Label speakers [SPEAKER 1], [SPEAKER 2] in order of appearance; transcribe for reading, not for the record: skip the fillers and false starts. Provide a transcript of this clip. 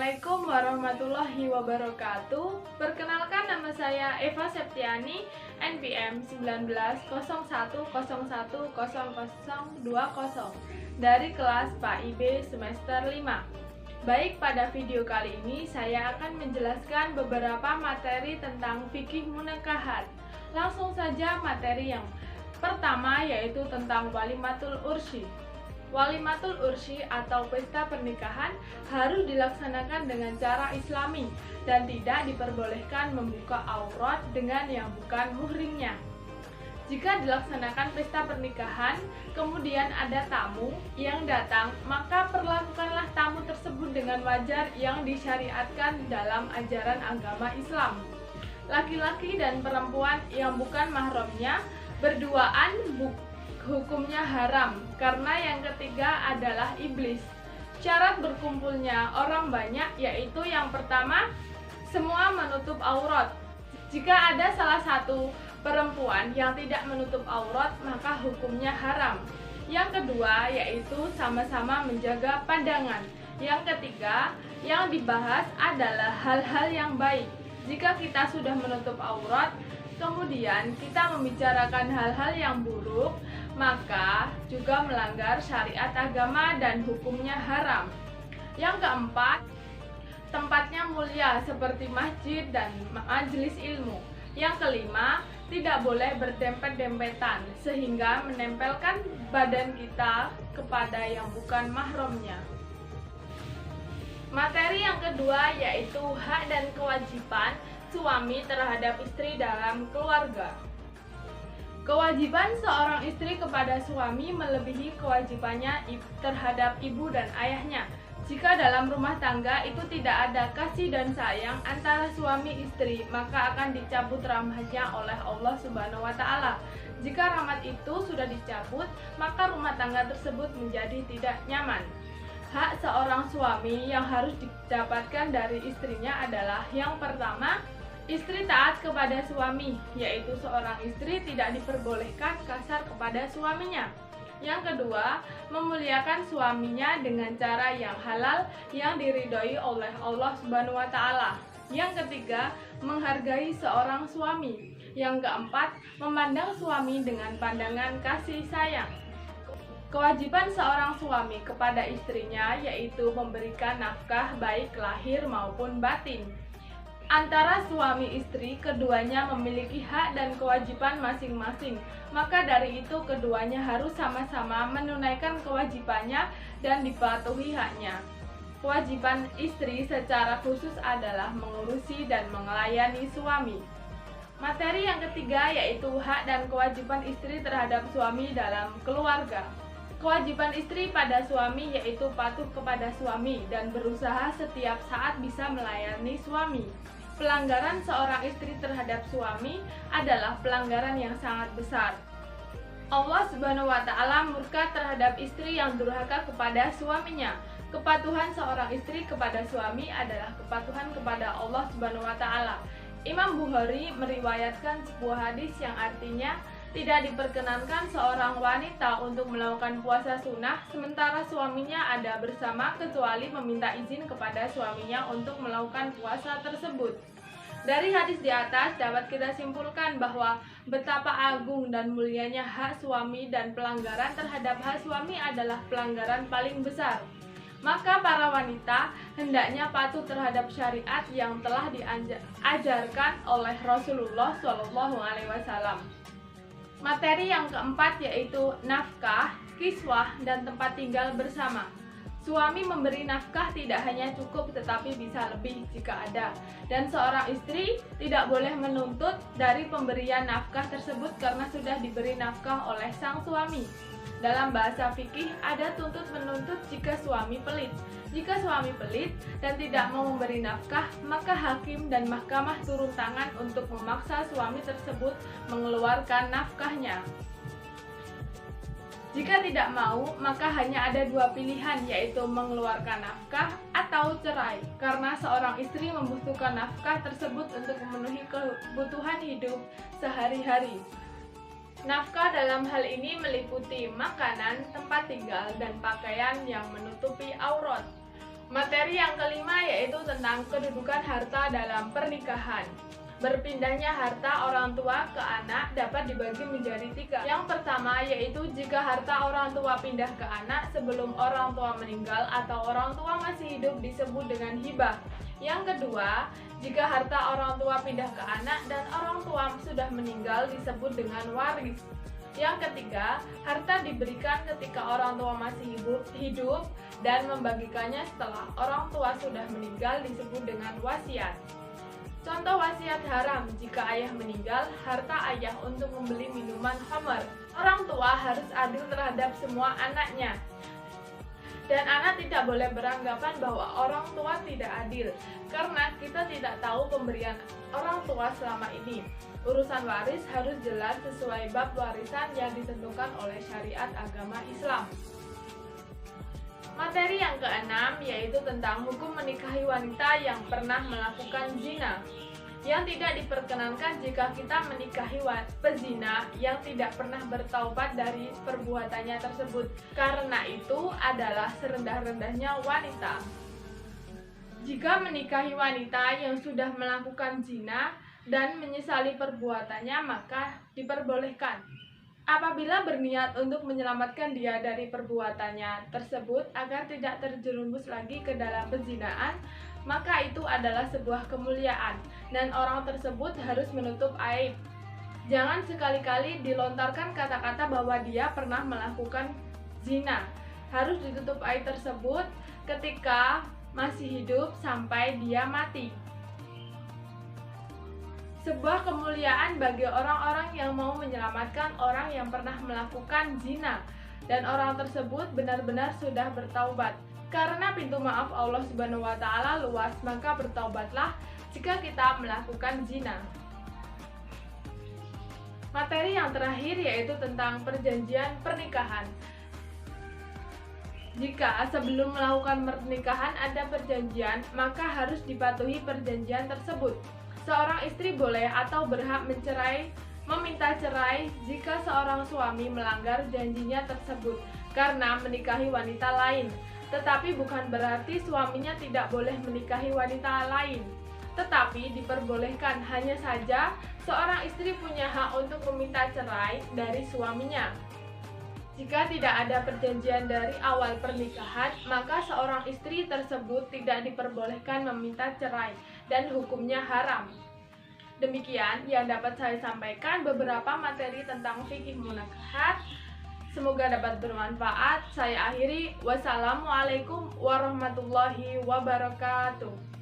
[SPEAKER 1] Assalamualaikum warahmatullahi wabarakatuh. Perkenalkan, nama saya Eva Septiani, NPM 1901010020 dari kelas PAIB semester 5. Baik, pada video kali ini saya akan menjelaskan beberapa materi tentang fikih munakahat. Langsung saja materi yang pertama, yaitu tentang walimatul ursyi. Walimatul ursyi atau pesta pernikahan harus dilaksanakan dengan cara islami dan tidak diperbolehkan membuka aurat dengan yang bukan muhrimnya. Jika dilaksanakan pesta pernikahan, kemudian ada tamu yang datang, maka perlakukanlah tamu tersebut dengan wajar yang disyariatkan dalam ajaran agama Islam. Laki-laki dan perempuan yang bukan mahramnya berduaan hukumnya haram, karena yang ketiga adalah iblis. Syarat berkumpulnya orang banyak yaitu yang pertama, semua menutup aurat. Jika ada salah satu perempuan yang tidak menutup aurat, maka hukumnya haram. Yang kedua yaitu sama-sama menjaga pandangan. Yang ketiga yang dibahas adalah hal-hal yang baik. Jika kita sudah menutup aurat, kemudian kita membicarakan hal-hal yang buruk, maka juga melanggar syariat agama dan hukumnya haram. Yang keempat, tempatnya mulia seperti masjid dan majelis ilmu. Yang kelima, tidak boleh berdempet-dempetan sehingga menempelkan badan kita kepada yang bukan mahramnya. Materi yang kedua yaitu hak dan kewajiban suami terhadap istri dalam keluarga. Kewajiban seorang istri kepada suami melebihi kewajibannya terhadap ibu dan ayahnya. Jika dalam rumah tangga itu tidak ada kasih dan sayang antara suami istri, maka akan dicabut rahmatnya oleh Allah Subhanahu wa Ta'ala. Jika rahmat itu sudah dicabut, maka rumah tangga tersebut menjadi tidak nyaman. Hak seorang suami yang harus didapatkan dari istrinya adalah yang pertama, istri taat kepada suami, yaitu seorang istri tidak diperbolehkan kasar kepada suaminya. Yang kedua, memuliakan suaminya dengan cara yang halal yang diridhoi oleh Allah Subhanahu wa Ta'ala. Yang ketiga, menghargai seorang suami. Yang keempat, memandang suami dengan pandangan kasih sayang. Kewajiban seorang suami kepada istrinya yaitu memberikan nafkah baik lahir maupun batin. Antara suami istri, keduanya memiliki hak dan kewajiban masing-masing. Maka dari itu keduanya harus sama-sama menunaikan kewajibannya dan dipatuhi haknya. Kewajiban istri secara khusus adalah mengurusi dan melayani suami. Materi yang ketiga yaitu hak dan kewajiban istri terhadap suami dalam keluarga. Kewajiban istri pada suami yaitu patuh kepada suami dan berusaha setiap saat bisa melayani suami. Pelanggaran seorang istri terhadap suami adalah pelanggaran yang sangat besar. Allah Subhanahu wa Ta'ala murka terhadap istri yang durhaka kepada suaminya. Kepatuhan seorang istri kepada suami adalah kepatuhan kepada Allah Subhanahu wa Ta'ala. Imam Bukhari meriwayatkan sebuah hadis yang artinya, tidak diperkenankan seorang wanita untuk melakukan puasa sunnah sementara suaminya ada bersama kecuali meminta izin kepada suaminya untuk melakukan puasa tersebut. Dari hadis di atas dapat kita simpulkan bahwa betapa agung dan mulianya hak suami dan pelanggaran terhadap hak suami adalah pelanggaran paling besar. Maka para wanita hendaknya patuh terhadap syariat yang telah diajarkan oleh Rasulullah SAW. Materi yang keempat yaitu nafkah, kiswah, dan tempat tinggal bersama. Suami memberi nafkah tidak hanya cukup tetapi bisa lebih jika ada. Dan seorang istri tidak boleh menuntut dari pemberian nafkah tersebut karena sudah diberi nafkah oleh sang suami. Dalam bahasa fikih ada tuntut menuntut jika suami pelit. Jika suami pelit dan tidak mau memberi nafkah, maka hakim dan mahkamah turun tangan untuk memaksa suami tersebut mengeluarkan nafkahnya. Jika tidak mau, maka hanya ada dua pilihan, yaitu mengeluarkan nafkah atau cerai, karena seorang istri membutuhkan nafkah tersebut untuk memenuhi kebutuhan hidup sehari-hari. Nafkah dalam hal ini meliputi makanan, tempat tinggal, dan pakaian yang menutupi aurat. Materi yang kelima yaitu tentang kedudukan harta dalam pernikahan. Berpindahnya harta orang tua ke anak dapat dibagi menjadi 3. Yang pertama yaitu jika harta orang tua pindah ke anak sebelum orang tua meninggal atau orang tua masih hidup disebut dengan hibah. Yang kedua, jika harta orang tua pindah ke anak dan orang tua sudah meninggal disebut dengan waris. Yang ketiga, harta diberikan ketika orang tua masih hidup dan membagikannya setelah orang tua sudah meninggal disebut dengan wasiat. Contoh wasiat haram, jika ayah meninggal, harta ayah untuk membeli minuman khamar. Orang tua harus adil terhadap semua anaknya. Dan anak tidak boleh beranggapan bahwa orang tua tidak adil, karena kita tidak tahu pemberian orang tua selama ini. Urusan waris harus jelas sesuai bab warisan yang ditentukan oleh syariat agama Islam. Materi yang keenam yaitu tentang hukum menikahi wanita yang pernah melakukan zina. Yang tidak diperkenankan jika kita menikahi pezina yang tidak pernah bertaubat dari perbuatannya tersebut, karena itu adalah serendah-rendahnya wanita. Jika menikahi wanita yang sudah melakukan zina dan menyesali perbuatannya, maka diperbolehkan. Apabila berniat untuk menyelamatkan dia dari perbuatannya tersebut agar tidak terjerumus lagi ke dalam pezinaan, maka itu adalah sebuah kemuliaan dan orang tersebut harus menutup aib. Jangan sekali-kali dilontarkan kata-kata bahwa dia pernah melakukan zina. Harus ditutup aib tersebut ketika masih hidup sampai dia mati. Sebuah kemuliaan bagi orang-orang yang mau menyelamatkan orang yang pernah melakukan zina dan orang tersebut benar-benar sudah bertaubat. Karena pintu maaf Allah Subhanahu wa taala luas, maka bertaubatlah jika kita melakukan zina. Materi yang terakhir yaitu tentang perjanjian pernikahan. Jika sebelum melakukan pernikahan ada perjanjian, maka harus dipatuhi perjanjian tersebut. Seorang istri boleh atau berhak meminta cerai jika seorang suami melanggar janjinya tersebut karena menikahi wanita lain. Tetapi bukan berarti suaminya tidak boleh menikahi wanita lain. Tetapi diperbolehkan, hanya saja seorang istri punya hak untuk meminta cerai dari suaminya. Jika tidak ada perjanjian dari awal pernikahan, maka seorang istri tersebut tidak diperbolehkan meminta cerai dan hukumnya haram. Demikian yang dapat saya sampaikan beberapa materi tentang fikih munakahat. Semoga dapat bermanfaat. Saya akhiri. Wassalamualaikum warahmatullahi wabarakatuh.